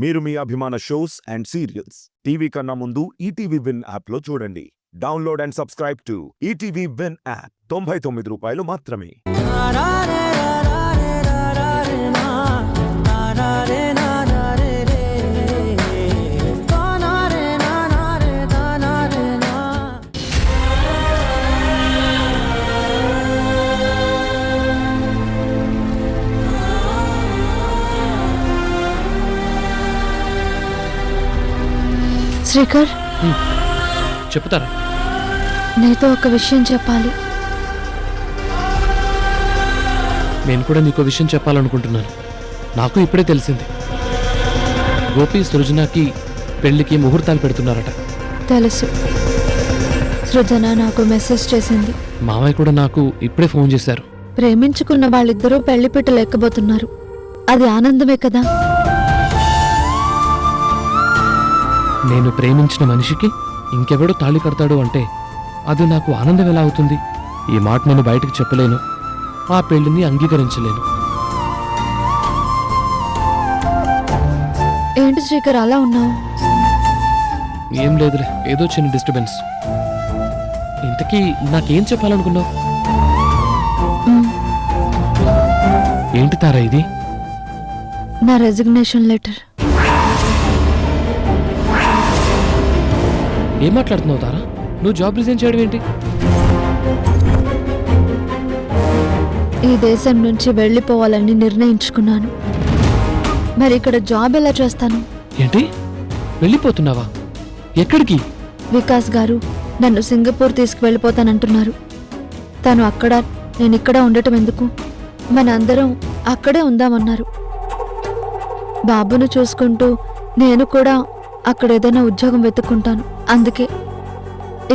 మీరు మీ అభిమాన shows and serials TV కన్నా ముందు ఈటీవీ విన్ యాప్లో చూడండి. Download and subscribe to ETV win app. 99 రూపాయలు మాత్రమే. శ్రీకర్, చెప్తారా? నీతో ఒక విషయం చెప్పాలి. నేను కూడా నీకు విషయం చెప్పాలనుకుంటున్నాను. నాకు ఇప్పుడే తెలిసింది, గోపి సృజనకి పెళ్లికి ముహూర్తాలు పెడుతున్నారట. తెలుసు, సృజన నాకు మెసేజ్ చేసింది. మామయ్య కూడా నాకు ఇప్పుడే ఫోన్ చేశారు. ప్రేమించుకున్న వాళ్ళిద్దరూ పెళ్లి పీటలు ఎక్కబోతున్నారు. అది ఆనందమే కదా. నేను ప్రేమించిన మనిషికి ఇంకెవడో తాళి కడతాడు అంటే అది నాకు ఆనందం ఎలా అవుతుంది? ఈ మాట నేను బయటకు చెప్పలేను, ఆ పెళ్లిని అంగీకరించలేను. ఏంటి శ్రీకర్ అలా ఉన్నావు? ఏం లేదులే, ఏదో చిన్న డిస్టర్బెన్స్. ఇంతకీ నాకేం చెప్పాలనుకున్నావు? ఏంటి తారా ఇది? నా రెసిగ్నేషన్ లెటర్. ఏం మాట్లాడుతున్నావు తారా? నువ్వు జాబ్ రిజైన్ చేయడం ఏంటి? ఈ దేశం నుంచి వెళ్ళిపోవాలని నిర్ణయించుకున్నాను. మరి ఇక్కడ జాబ్ ఎలా చేస్తాను? ఏంటి, వెళ్ళిపోతున్నావా? ఎక్కడికి? వికాస్ గారు నన్ను సింగపూర్ తీసుకువెళ్ళిపోతానంటున్నారు. తను అక్కడ, నేను ఇక్కడ ఉండటం ఎందుకు? మన అందరం అక్కడే ఉందామన్నారు. బాబును చూసుకుంటూ నేను కూడా అక్కడ ఏదైనా ఉద్యోగం వెతుక్కుంటాను. అందుకే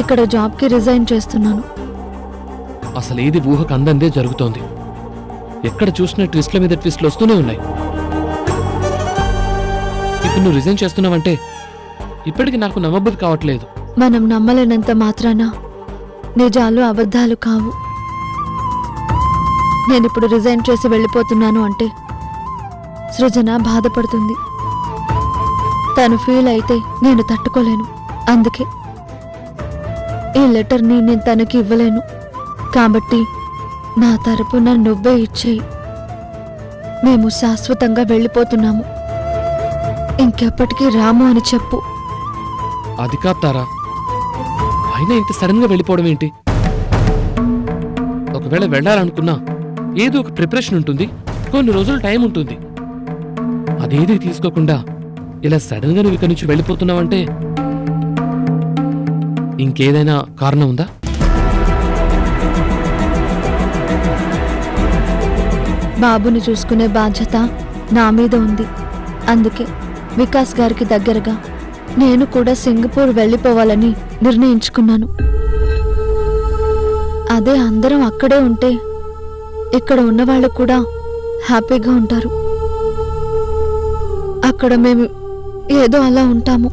ఇక్కడ జాబ్కి రిజైన్ చేస్తున్నాను. అసలు ఏది ఊహకు అందందే జరుగుతోంది. ఎక్కడ చూసిన ట్విస్ట్ల మీద ట్విస్ట్లు వస్తూనే ఉన్నాయి. ఇప్పుడు నువ్వు రిజైన్ చేస్తున్నావంటే ఇప్పటికి నాకు నమ్మబుద్ధి కావట్లేదు. మనం నమ్మలేనంత మాత్రాన నిజాలు అబద్ధాలు కావు. నేనిప్పుడు రిజైన్ చేసి వెళ్ళిపోతున్నాను అంటే సృజన బాధపడుతుంది. తను ఫీల్ అయితే నేను తట్టుకోలేను. అందుకే ఈ లెటర్ని నేను తనకి ఇవ్వలేను. కాబట్టి నా తరపున నువ్వే ఇచ్చేయి. మేము శాశ్వతంగా వెళ్ళిపోతున్నాము, ఇంకెప్పటికీ రాము అని చెప్పు. అది కాతారా, అయినా ఇంత సడన్ గా వెళ్ళిపోవడం ఏంటి? ఒకవేళ వెళ్ళాలనుకున్నా ఏదో ఒక ప్రిపరేషన్ ఉంటుంది, కొన్ని రోజులు టైం ఉంటుంది. అదేది తీసుకోకుండా ఇలా సడన్ గా నువ్వు ఇక్కడి నుంచి వెళ్ళిపోతున్నావంటే ఇంకేదైనా కారణం ఉందా? బాబుని చూసుకునే బాధ్యత నా మీద ఉంది. అందుకే వికాస్ గారికి దగ్గరగా నేను కూడా సింగపూర్ వెళ్ళిపోవాలని నిర్ణయించుకున్నాను. అదే అందరం అక్కడే ఉంటే ఇక్కడ ఉన్నవాళ్ళు కూడా హ్యాపీగా ఉంటారు. అక్కడ మేము ఏదో అలా ఉంటాము.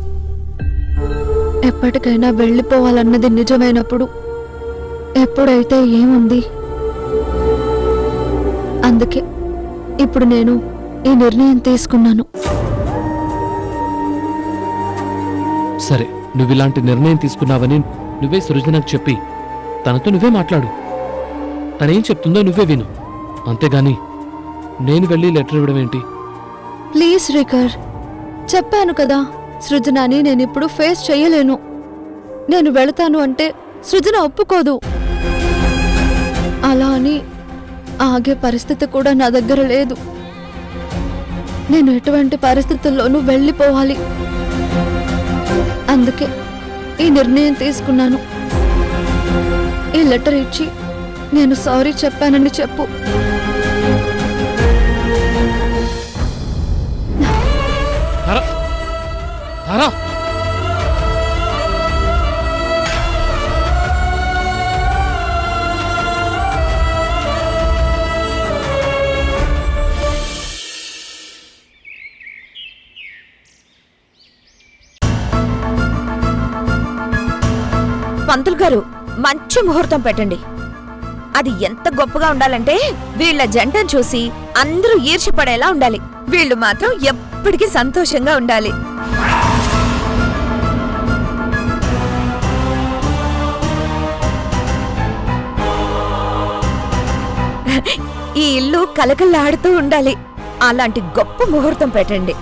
ఎప్పటికైనా వెళ్ళిపోవాలన్నది నిజమైనప్పుడు ఎప్పుడైతే ఏముంది? అందుకే ఇప్పుడు నేను ఈ నిర్ణయం తీసుకున్నాను. సరే, నువ్వు ఇలాంటి నిర్ణయం తీసుకున్నావని నువ్వే సృజనకు చెప్పి తనతో నువ్వే మాట్లాడు. తనేం చెప్తుందో నువ్వే విను. అంతేగాని నేను వెళ్ళి లెటర్ ఇవ్వడం ఏంటి? ప్లీజ్ శ్రీకర్, చెప్పాను కదా, సృజనని నేనిప్పుడు ఫేస్ చెయ్యలేను. నేను వెళతాను అంటే సృజన ఒప్పుకోదు. అలా అని ఆగే పరిస్థితి కూడా నా దగ్గర లేదు. నేను ఎటువంటి పరిస్థితుల్లోనూ వెళ్ళిపోవాలి. అందుకే ఈ నిర్ణయం తీసుకున్నాను. ఈ లెటర్ ఇచ్చి నేను సారీ చెప్పానని చెప్పు. తారా, పంతులు గారు, మంచి ముహూర్తం పెట్టండి. అది ఎంత గొప్పగా ఉండాలంటే వీళ్ళ జంటను చూసి అందరూ ఈర్ష్యపడేలా ఉండాలి. వీళ్ళు మాత్రం ఎప్పటికీ సంతోషంగా ఉండాలి. ఈ ఇల్లు కలకల్లాడుతూ ఉండాలి. అలాంటి గొప్ప ముహూర్తం పెట్టండి.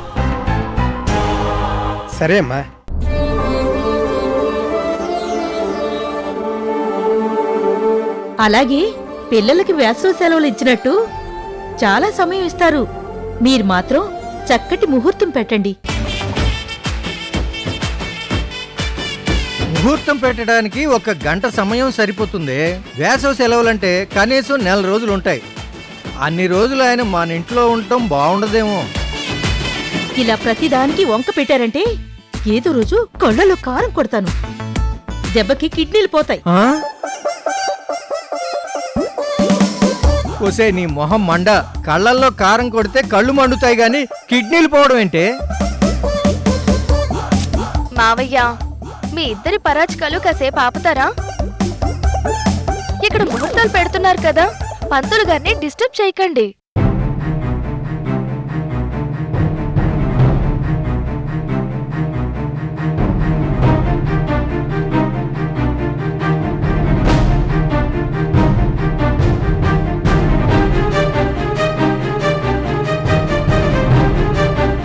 సరే అమ్మా. అలాగే పిల్లలకి వేసవి సెలవులు ఇచ్చినట్టు చాలా సమయం ఇస్తారు. మీరు మాత్రం చక్కటి ముహూర్తం పెట్టండి. ముహూర్తం పెట్టడానికి 1 గంట సమయం సరిపోతుంది. వేసవి సెలవులంటే కనీసం 1 రోజులు ఉంటాయి. అన్ని రోజులు ఆయన మన ఇంట్లో ఉండటం బాగుండదేమో. ఇలా ప్రతిదానికి వంక పెట్టారంటే ఏదో రోజు కళ్ళలో కారం కొడతాను. దెబ్బకి కిడ్నీలు పోతాయి. ఒసే నీ మొహం మండ. కళ్ళల్లో కారం కొడితే కళ్ళు మండుతాయి గాని కిడ్నీలు పోవడం ఏంటే? మావయ్య, మీ ఇద్దరి పరాచకాలు కాసేపు ఆపుతారా? ఇక్కడ ముహూర్తాలు పెడుతున్నారు కదా, పంతులు గారిని డిస్టర్బ్ చేయకండి.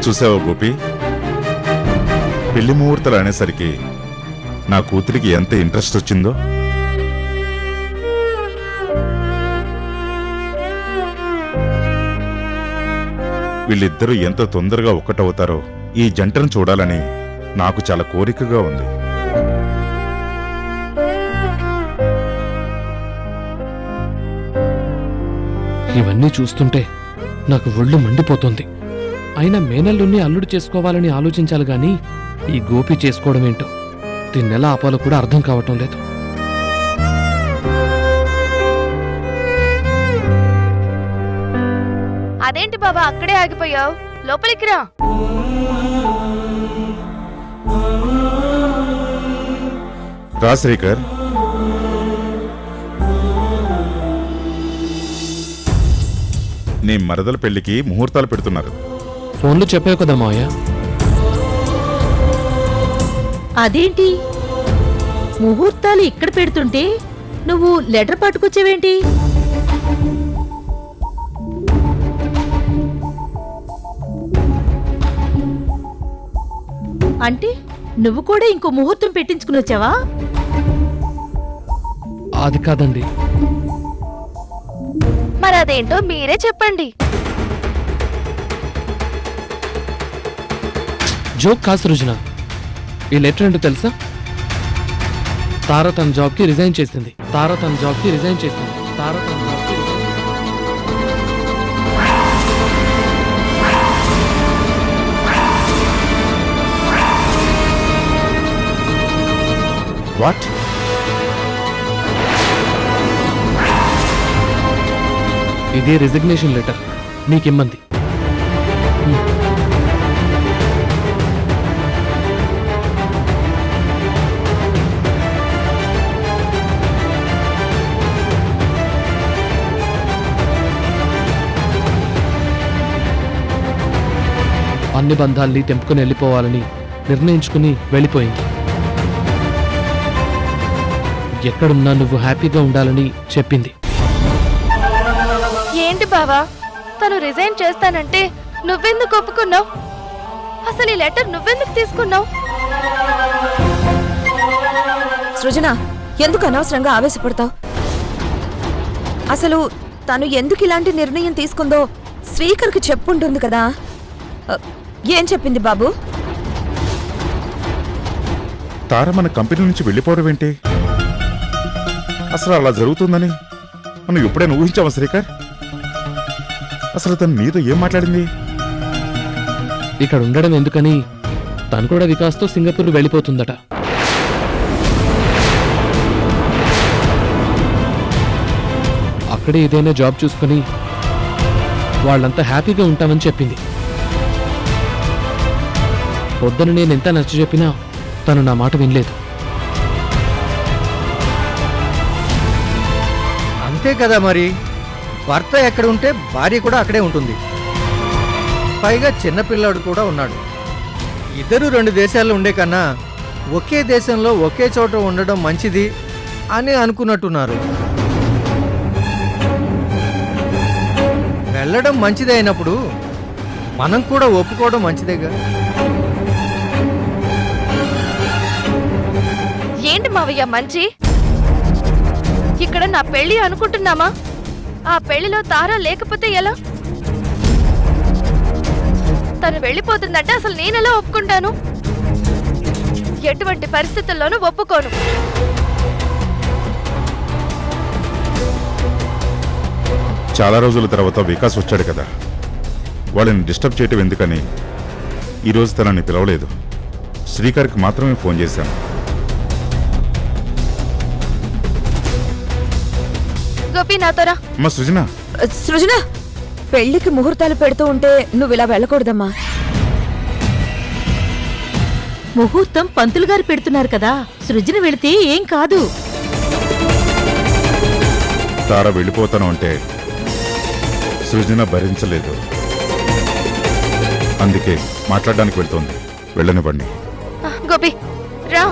చూసావా గోపి, పెళ్లి ముహూర్తాలు అనేసరికి నా కూతురికి ఎంత ఇంట్రెస్ట్ వచ్చిందో. వీళ్ళిద్దరూ ఎంత తొందరగా ఒక్కటవుతారో ఈ జంటను చూడాలని నాకు చాలా కోరికగా ఉంది. ఇవన్నీ చూస్తుంటే నాకు ఒళ్ళు మండిపోతుంది. అయినా మేనల్లుని అల్లుడు చేసుకోవాలని ఆలోచించాలి గాని ఈ గోపి చేసుకోవడం ఏంటో దీన్నెలా ఆపాలో కూడా అర్థం కావటం లేదు. అదేంటి బాబా అక్కడే ఆగిపోయావు? లోపలికి రా. రాజశేఖర్, నీ మరదల పెళ్లికి ముహూర్తాలు పెడుతున్నారు. ఫోన్లో చెప్పావు కదా మావయ్య. అదేంటి ముహూర్తాలు ఇక్కడ పెడుతుంటే నువ్వు లెటర్ పట్టుకొచ్చావేంటి? అంటే నువ్వు కూడా ఇంకో ముహూర్తం పెట్టించుకుని వచ్చావా? అది కాదండి. మరి అదేంటో మీరే చెప్పండి. జోక్ కాదు సృజన. ఈ లెటర్ ఏంటో తెలుసా? తార తన జాబ్కి రిజైన్ చేసింది. తార తన జాబ్కి రిజైన్ చేసింది. తార తన జాబ్కి రిజైన్ చేసింది. వాట్? ఇదే రిజిగ్నేషన్ లెటర్ నీకిమ్మంది. అన్ని బంధాల్ని తెంపుకుని వెళ్ళిపోవాలని నిర్ణయించుకుని వెళ్ళిపోయింది. ఎక్కడున్నా నువ్వు హ్యాపీగా ఉండాలని చెప్పింది. ఏంటి బావా, తను రిజైన్ చేస్తానంటే నువ్వెందుకు ఒప్పుకున్నావు? అసలు ఈ లెటర్ నువ్వెందుకు తీసుకున్నావు? సృజన, ఎందుకు అనవసరంగా ఆవేశపడతావు? అసలు తను ఎందుకు ఇలాంటి నిర్ణయం తీసుకుందో శ్రీకర్కి చెప్పుంటుంది కదా. ఏం చెప్పింది బాబు? తార మన కంపెనీ నుంచి వెళ్ళిపోవడం ఏంటి? అసలు అలా జరుగుతుందని మనం ఎప్పుడైనా ఊహించావా శ్రీకర్? అసలు తను నీతో ఏం మాట్లాడింది? ఇక్కడ ఉండడం ఎందుకని తను కూడా వికాస్తో సింగపూర్ వెళ్ళిపోతుందట. అక్కడే ఏదైనా జాబ్ చూసుకుని వాళ్ళంతా హ్యాపీగా ఉంటామని చెప్పింది. వద్దని నేను ఎంత నచ్చ చెప్పినా తను నా మాట వినలేదు. అంతే కదా మరి. భర్త ఎక్కడ ఉంటే భార్య కూడా అక్కడే ఉంటుంది. పైగా చిన్నపిల్లాడు కూడా ఉన్నాడు. ఇద్దరు 2 దేశాల్లో ఉండే కన్నా ఒకే దేశంలో ఒకే చోట ఉండడం మంచిది అని అనుకున్నట్టున్నారు. వెళ్ళడం మంచిదే అయినప్పుడు మనం కూడా ఒప్పుకోవడం మంచిదేగా. ఏంటి మావయ్య మంచి? ఇక్కడ నా పెళ్లి అనుకుంటున్నామా? ఆ పెళ్లిలో తార లేకపోతే ఎలా? తను వెళ్ళిపోతుందంటే అసలు నేనెలా ఒప్పుకుంటాను? ఎటువంటి పరిస్థితుల్లోనూ ఒప్పుకోను. చాలా రోజుల తర్వాత వికాస్ వచ్చాడు కదా, వాళ్ళని డిస్టర్బ్ చేయటం ఎందుకని ఈరోజు తనని పిలవలేదు. శ్రీకర్కి మాత్రమే ఫోన్ చేశాను. గోపి నాతోరా. అమ్మా సృజన, సృజన, పెళ్లికి ముహూర్తాలు పెడుతూ ఉంటే నువ్వు ఇలా వెళ్ళకూడదమ్మా. ముహూర్తం పంతులు గారు పెడుతున్నారు కదా, సృజన వెళితే ఏం కాదు. తార వెళ్ళిపోతాను అంటే సృజన భరించలేదు, అందుకే మాట్లాడడానికి వెళ్తోంది. వెళ్ళనివ్వండి. గోపి రా.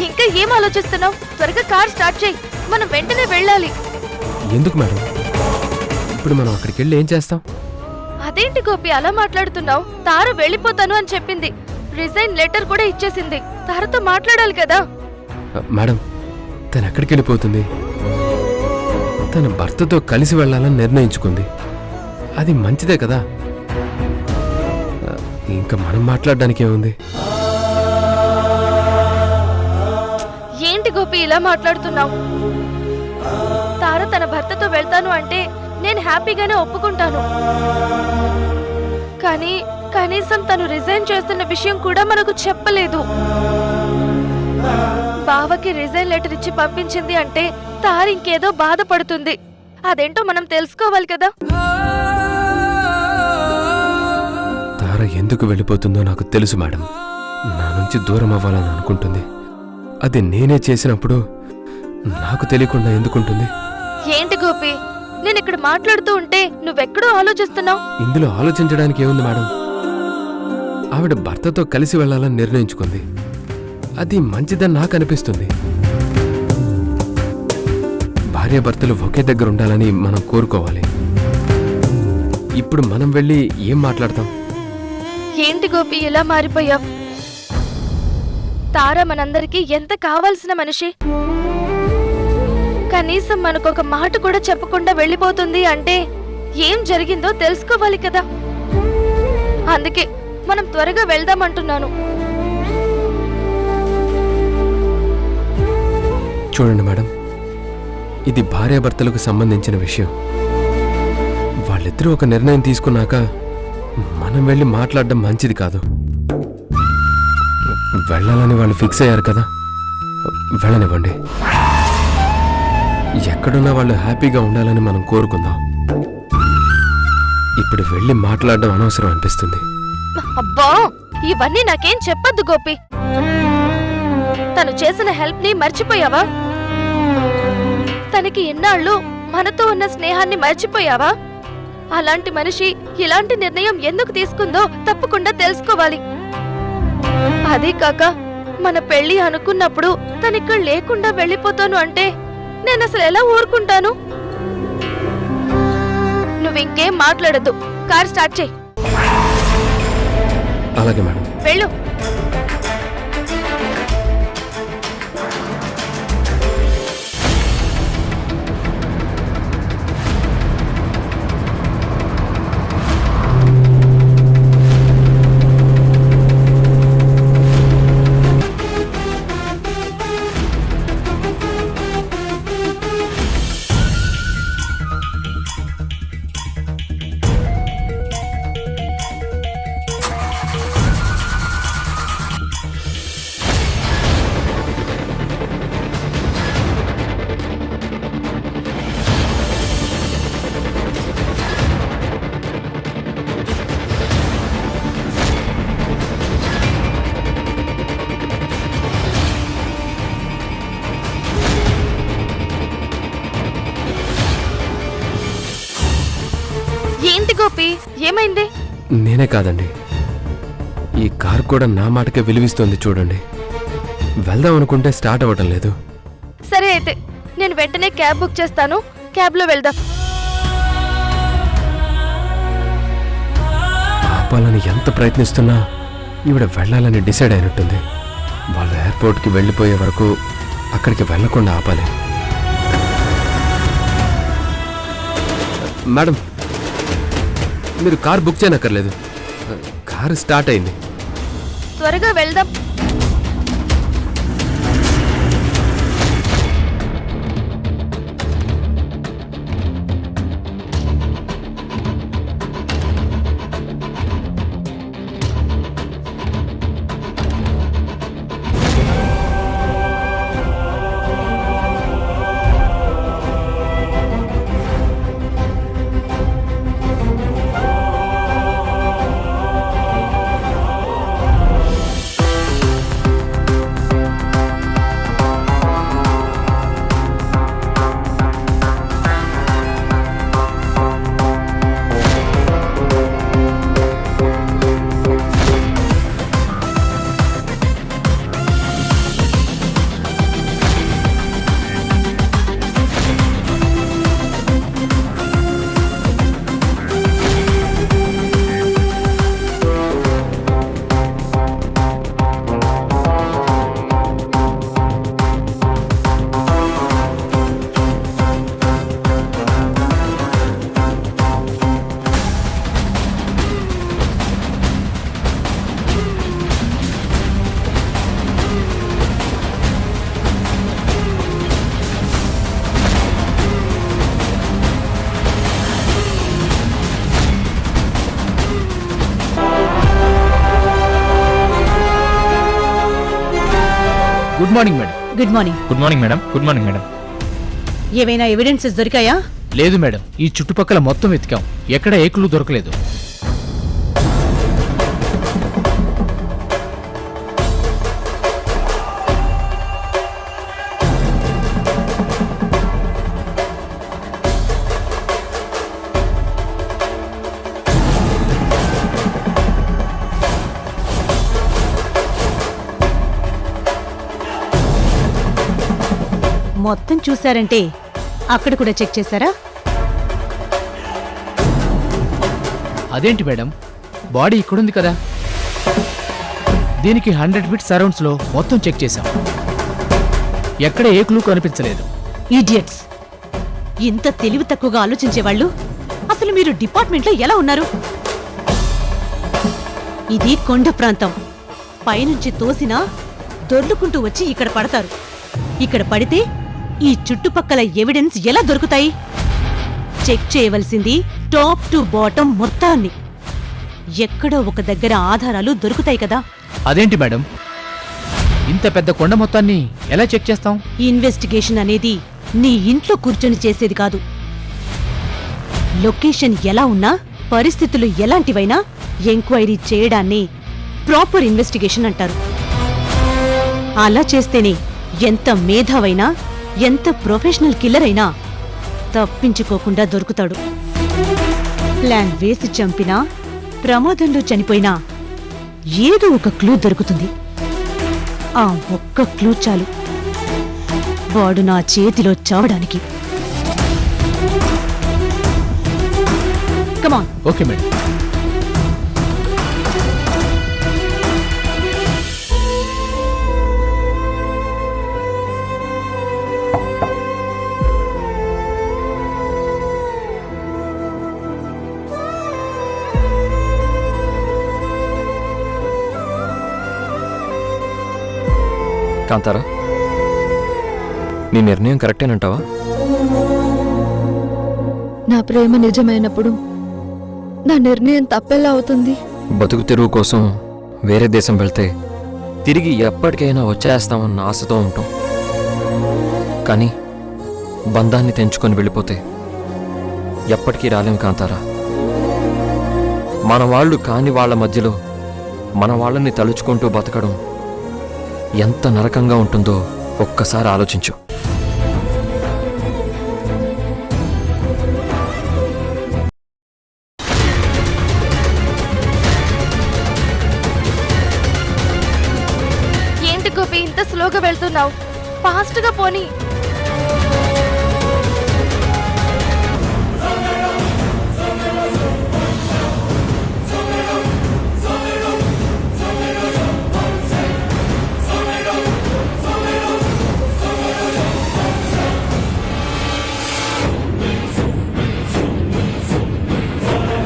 ఇంకా ఏం ఆలోచిస్తున్నావు? త్వరగా కార్ స్టార్ట్ చేయి, మనం వెంటనే వెళ్ళాలి. ఎందుకు మేడం? ఇప్పుడు మనం అక్కడికి వెళ్ళి ఏం చేస్తాం? అదేంటి గోపి అలా మాట్లాడుతున్నావు? తార వెళ్ళిపోతాను అని చెప్పింది, రిజైన్ లెటర్ కూడా ఇచ్చేసింది. తారతో మాట్లాడాలి కదా. మేడం, తను ఎక్కడికి వెళ్ళిపోతుంది? తన భర్తతో కలిసి వెళ్ళాలని నిర్ణయించుకుంది. అది మంచిదే కదా. ఇంకా మనం మాట్లాడడానికి ఏముంది? ఏంటి గోపి ఇలా మాట్లాడుతున్నావు? తార తన భర్తతో వెళ్తాను అంటే నేను హ్యాపీగానే ఒప్పుకుంటాను. కానీ కనీసం తను రిజైన్ చేస్తున్న విషయం కూడా మనకు చెప్పలేదు. బావకి రిజైన్ లెటర్ ఇచ్చి పంపించింది అంటే తార ఇంకేదో బాధపడుతుంది. అదేంటో మనం తెలుసుకోవాలి కదా. తార ఎందుకు వెళ్ళిపోతుందో నాకు తెలుసు మేడం. నా నుంచి దూరం అవ్వాలని అనుకుంటుంది. అది నేనే చేసినప్పుడు నాకు తెలియకుండా ఎందుకుంటుంది? ఏంటి గోపి, నేను ఇక్కడ మాట్లాడుతూ ఉంటే నువ్వెక్కడో ఆలోచిస్తున్నావు. ఇందులో ఆలోచించడానికి ఏముంది మేడం? ఆవిడ భర్తతో కలిసి వెళ్ళాలని నిర్ణయించుకుంది. అది మంచిదని నాకు అనిపిస్తుంది. భార్యాభర్తలు ఒకే దగ్గర ఉండాలని మనం కోరుకోవాలి. ఇప్పుడు మనం వెళ్ళి ఏం మాట్లాడతాం? ఏంటి గోపి ఇలా మారిపోయావు? తార మనందరికీ ఎంత కావాల్సిన మనిషి. కనీసం మనకొక మాట కూడా చెప్పకుండా వెళ్ళిపోతుంది అంటే ఏం జరిగిందో తెలుసుకోవాలి కదా. అందుకే మనం త్వరగా వెళ్దామంటున్నాను. చూడండి మేడం, ఇది భార్యాభర్తలకు సంబంధించిన విషయం. వాళ్ళిద్దరూ ఒక నిర్ణయం తీసుకున్నాక మనం వెళ్ళి మాట్లాడడం మంచిది కాదు. వెళ్ళాలని వాళ్ళు ఫిక్స్ అయ్యారు కదా, వెళ్ళనివ్వండి. ఎక్కడున్నా వాళ్ళు హ్యాపీగా ఉండాలని మనం కోరుకుందాం. ఇప్పుడు వెళ్ళి మాట్లాడడం అనవసరం అనిపిస్తుంది. అబ్బా, ఇవన్నీ నాకేం చెప్పొద్దు గోపి. తను చేసిన హెల్ప్ ని మర్చిపోయావా? తనకి ఎన్నాళ్ళు మనతో ఉన్న స్నేహాన్ని మర్చిపోయావా? అలాంటి మనిషి ఇలాంటి నిర్ణయం ఎందుకు తీసుకుందో తప్పకుండా తెలుసుకోవాలి. అదే కాక మన పెళ్లి అనుకున్నప్పుడు తనిక్కడ లేకుండా వెళ్ళిపోతాను అంటే నేను అసలు ఎలా ఊరుకుంటాను? నువ్వింకేం మాట్లాడద్దు, కార్ స్టార్ట్ చేయి. అలాగే మేడం. వెళ్ళు. ఏమైంది? నేనే కాదండి, ఈ కార్ కూడా నా మాటకే విలువిస్తుంది చూడండి. వెళ్దాం అనుకుంటే స్టార్ట్ అవ్వటం లేదు. సరే అయితే నేను వెంటనే క్యాబ్ బుక్ చేస్తాను, క్యాబ్లో వెళ్దాం. ఆపాలని ఎంత ప్రయత్నిస్తున్నా ఈవిడ వెళ్ళాలని డిసైడ్ అయినట్టుంది. వాళ్ళు ఎయిర్పోర్ట్కి వెళ్ళిపోయే వరకు అక్కడికి వెళ్లకుండా ఆపాలి. మేడం, మీరు కార్ బుక్ చేయనక్కర్లేదు, కారు స్టార్ట్ అయింది. త్వరగా వెళ్దాం. Good morning madam. Good morning. Good morning madam. Good morning madam. ఏవైనా ఎవిడెన్సెస్ దొరికాయా? లేదు మేడం, ఈ చుట్టుపక్కల మొత్తం వెతికాం, ఎక్కడ ఏ క్లూ దొరకలేదు. మొత్తం చూసారంటే అక్కడ కూడా చెక్ చేశారా? అదేంటి మేడం, బాడీ ఇక్కడుంది కదా. దీనికి 100 ఫీట్ సరౌండ్స్ లో మొత్తం చెక్ చేశాం, ఎక్కడ ఏ క్లూ కనిపించలేదు. ఈడియట్స్! ఇంత తెలివి తక్కువగా ఆలోచించేవాళ్ళు అసలు మీరు డిపార్ట్మెంట్లో ఎలా ఉన్నారు? ఇది కొండ ప్రాంతం, పైనుంచి తోసినా దొర్లుకుంటూ వచ్చి ఇక్కడ పడతారు. ఇక్కడ పడితే ఈ చుట్టుపక్కల ఎవిడెన్స్ ఎలా దొరుకుతాయి? చెక్ చేయవలసింది టాప్ టు బాటం మొత్తాన్ని. ఎక్కడో ఒక దగ్గర ఆధారాలు దొరుకుతాయి కదా. అదేంటి మేడం, ఇంత పెద్ద కొండ మొత్తాన్ని ఎలా చెక్ చేస్తాం? ఇన్వెస్టిగేషన్ అనేది నీ ఇంట్లో కూర్చొని చేసేది కాదు. లొకేషన్ ఎలా ఉన్నా, పరిస్థితులు ఎలాంటివైనా ఎంక్వైరీ చేయడాన్ని ప్రాపర్ ఇన్వెస్టిగేషన్ అంటారు. అలా చేస్తేనే ఎంత మేధావైనా, ఎంత ప్రొఫెషనల్ కిల్లర్ అయినా తప్పించుకోకుండా దొరుకుతాడు. ప్లాన్ వేసి చంపినా, ప్రమాదంలో చనిపోయినా ఏదో ఒక క్లూ దొరుకుతుంది. ఆ ఒక్క క్లూ చాలు వాడు నా చేతిలో చావడానికి. కమాన్. Okay madam. కాంతారా, నీ నిర్ణయం కరెక్టేనంటావా? నా ప్రేమ నిజమైనప్పుడు నా నిర్ణయం తప్పెలా అవుతుంది? బతుకు తెరువు కోసం వేరే దేశం వెళ్తే తిరిగి ఎప్పటికైనా వచ్చేస్తామన్న ఆశతో ఉంటాం. కానీ బంధాన్ని తెంచుకొని వెళ్ళిపోతే ఎప్పటికీ రాలేం కాంతారా. మన వాళ్ళు కాని వాళ్ళ మధ్యలో మన వాళ్ళని తలుచుకుంటూ బతకడం ఎంత నరకంగా ఉంటుందో ఒక్కసారి ఆలోచించు. వస్తున్నావు? ఫాస్ట్గా పోనీ.